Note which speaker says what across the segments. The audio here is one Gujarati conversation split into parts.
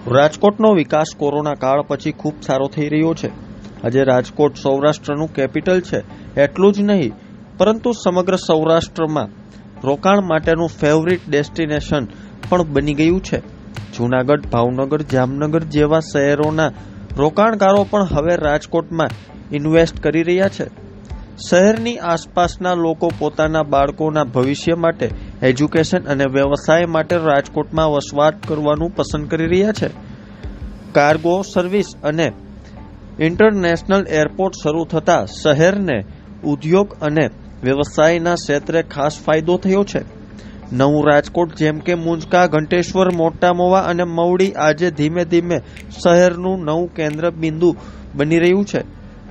Speaker 1: રાજકોટનો વિકાસ કોરોના કાળ પછી ખૂબ સારો થઈ રહ્યો છે। આજે રાજકોટ સૌરાષ્ટ્રનું કેપિટલ છે। એટલું જ નહીં પરંતુ સમગ્ર સૌરાષ્ટ્રમાં રોકાણ માટેનું ફેવરિટ ડેસ્ટિનેશન પણ બની ગયું છે। જૂનાગઢ, ભાવનગર, જામનગર જેવા શહેરોના રોકાણકારો પણ હવે રાજકોટમાં ઇન્વેસ્ટ કરી રહ્યા છે। શહેરની આસપાસના લોકો પોતાના બાળકોના ભવિષ્ય માટે, એજ્યુકેશન અને વ્યવસાય માટે રાજકોટમાં વસવાટ કરવાનું પસંદ કરી રહ્યા છે। કાર્ગો સર્વિસ અને ઇન્ટરનેશનલ એરપોર્ટ શરૂ થતાં શહેરને ઉદ્યોગ અને વ્યવસાયના ક્ષેત્રે ખાસ ફાયદો થયો છે। નવું રાજકોટ જેમ કે મુંજકા, ઘંટેશ્વર, મોટા મોવા અને મવડી આજે ધીમે ધીમે શહેરનું નવું કેન્દ્ર બિંદુ બની રહ્યું છે।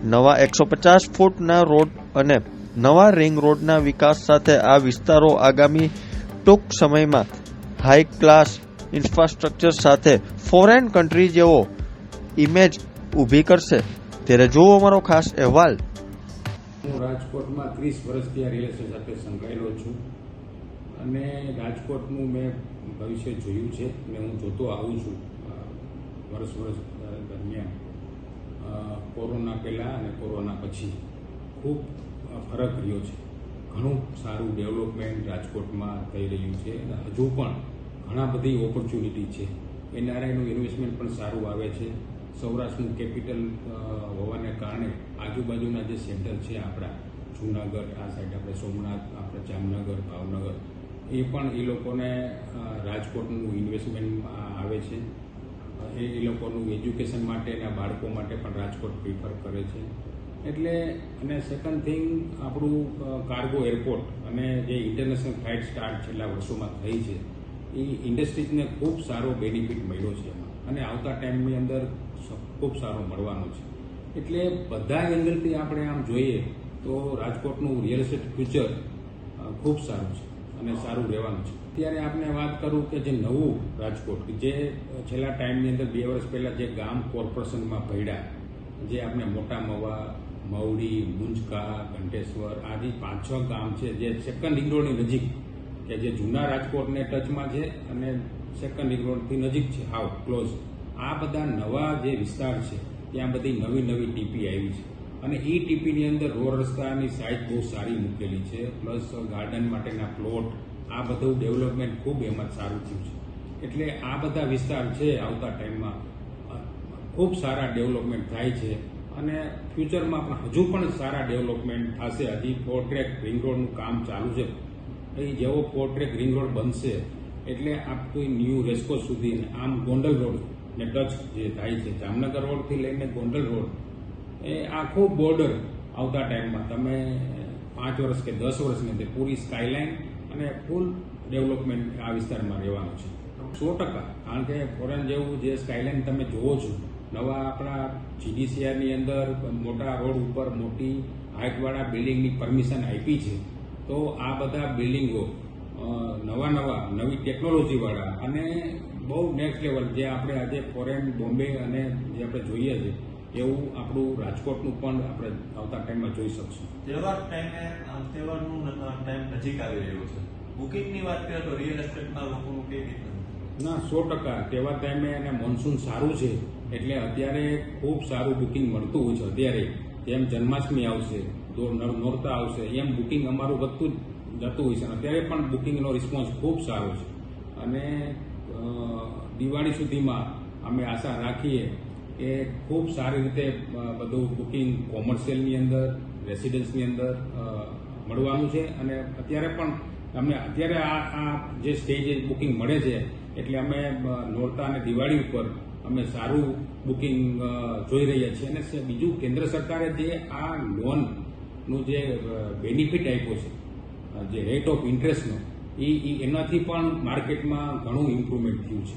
Speaker 1: નવા 150 ફૂટના રોડ અને નવા રિંગ રોડના વિકાસ સાથે આ વિસ્તારો આગામી ટૂંક સમયમાં હાઈ ક્લાસ ઇન્ફ્રાસ્ટ્રક્ચર સાથે ફોરેન કન્ટ્રી જેવો ઇમેજ ઊભી કરશે। ત્યારે જુઓ અમારો ખાસ અહેવાલ।
Speaker 2: હું રાજકોટમાં 30 વર્ષથી આ રિયલ એસ્ટેટ સાથે સંકળાયેલો છું અને રાજકોટનું મેં ભવિષ્ય જોયું છે અને હું જોતો આવું છું વર્ષ દરમિયાન। કોરોના પહેલાં અને કોરોના પછી ખૂબ ફરક રહ્યો છે। ઘણું સારું ડેવલપમેન્ટ રાજકોટમાં થઈ રહ્યું છે અને હજુ પણ ઘણા બધી ઓપોર્ચ્યુનિટી છે। એનઆરઆઈનું ઇન્વેસ્ટમેન્ટ પણ સારું આવે છે। સૌરાષ્ટ્રનું કેપિટલ હોવાને કારણે આજુબાજુના જે સેન્ટર છે આપણા જૂનાગઢ, આ સાઈડ આપણે સોમનાથ, આપણે જામનગર, ભાવનગર, એ પણ એ લોકોને રાજકોટનું ઇન્વેસ્ટમેન્ટ આવે છે। એ લોકોનું એજ્યુકેશન માટેના બાળકો માટે પણ રાજકોટ પ્રિફર કરે છે। એટલે અને સેકન્ડ થિંગ આપણું કાર્ગો એરપોર્ટ અને જે ઇન્ટરનેશનલ ફ્લાઇટ સ્ટાર્ટ છેલ્લા વર્ષોમાં થઈ છે એ ઇન્ડસ્ટ્રીઝને ખૂબ સારો બેનિફિટ મળ્યો છે એમાં અને આવતા ટાઈમની અંદર ખૂબ સારો મળવાનો છે। એટલે બધા એંગલથી આપણે આમ જોઈએ તો રાજકોટનું રિયલ એસ્ટેટ ફ્યુચર ખૂબ સારું છે અને સારું રહેવાનું છે। અત્યારે આપણે વાત કરું કે જે નવું રાજકોટ જે છેલ્લા ટાઈમની અંદર 2 વર્ષ પહેલાં જે ગામ કોર્પોરેશનમાં પડ્યા, જે આપણે મોટા મવા, મવડી, મુંજકા, ઘંટેશ્વર આદિ 5-6 ગામ છે જે સેકન્ડ રિંગ રોડની નજીક, કે જે જૂના રાજકોટને ટચમાં છે અને સેકન્ડ રિંગ રોડથી નજીક છે, હાવ ક્લોઝ। આ બધા નવા જે વિસ્તાર છે ત્યાં બધી નવી ટીપી આવી છે અને એ ટીપીની અંદર રોડ રસ્તાની સાઇઝ બહુ સારી મૂકેલી છે, પ્લસ ગાર્ડન માટેના પ્લોટ, આ બધું ડેવલપમેન્ટ ખૂબ એમાં સારું થયું છે। એટલે આ બધા વિસ્તાર છે આવતા ટાઈમમાં ખૂબ સારા ડેવલપમેન્ટ થાય છે અને ફ્યુચરમાં પણ હજુ પણ સારા ડેવલપમેન્ટ થશે। હજી 4 ટ્રેક રિંગ રોડનું કામ ચાલુ છે। એ જેવો 4 ટ્રેક રિંગ રોડ બનશે એટલે આપણું ન્યૂ રેસકોર્સ સુધી આમ ગોંડલ રોડ ને ટચ જે થાય છે, જામનગર રોડથી લઈને ગોંડલ રોડ, એ આખો બોર્ડર આવતા ટાઈમમાં તમે 5 વર્ષ કે 10 વર્ષની અંદર પૂરી સ્કાયલાઇન અને ફૂલ ડેવલપમેન્ટ આ વિસ્તારમાં રહેવાનું છે 100%। કારણ કે ફોરેન જેવું જે સ્કાયલાઇન તમે જોવો છો, નવા આપણા GDCRની અંદર મોટા રોડ ઉપર મોટી હાઇટવાળા બિલ્ડિંગની પરમિશન આપી છે। તો આ બધા બિલ્ડિંગો નવી ટેકનોલોજીવાળા અને બહુ નેક્સ્ટ લેવલ જે આપણે આજે ફોરેન, બોમ્બે અને જે આપણે જોઈએ છે એવું આપણું રાજકોટનું પણ આપણે આવતા ટાઈમમાં જોઈ શકશું।
Speaker 3: તહેવારનું ટાઈમ નજીક આવી રહ્યો છે, બુકિંગની વાત કરીએ તો રિયલ એસ્ટેટના લોકોનું કેવી રીતે?
Speaker 2: ના, 100% તહેવાર ટાઈમે અને મોન્સૂન સારું છે એટલે અત્યારે ખૂબ સારું બુકિંગ મળતું હોય છે। અત્યારે જેમ જન્માષ્ટમી આવશે, નોરતા આવશે, એમ બુકિંગ અમારું વધતું જતું હોય છે। અત્યારે પણ બુકિંગનો રિસ્પોન્સ ખૂબ સારો છે અને દિવાળી સુધીમાં અમે આશા રાખીએ કે ખૂબ સારી રીતે બધું બુકિંગ કોમર્શિયલની અંદર, રેસિડન્સની અંદર મળવાનું છે અને અત્યારે પણ અમને અત્યારે આ જે સ્ટેજે બુકિંગ મળે છે એટલે અમે નોરતા અને દિવાળી ઉપર અમે સારું બુકિંગ જોઈ રહ્યા છીએ। અને બીજું કેન્દ્ર સરકારે જે આ લોનનું જે બેનિફિટ આપ્યો છે, જે રેટ ઓફ ઇન્ટરેસ્ટનો, એનાથી પણ માર્કેટમાં ઘણું ઇમ્પ્રુવમેન્ટ થયું છે।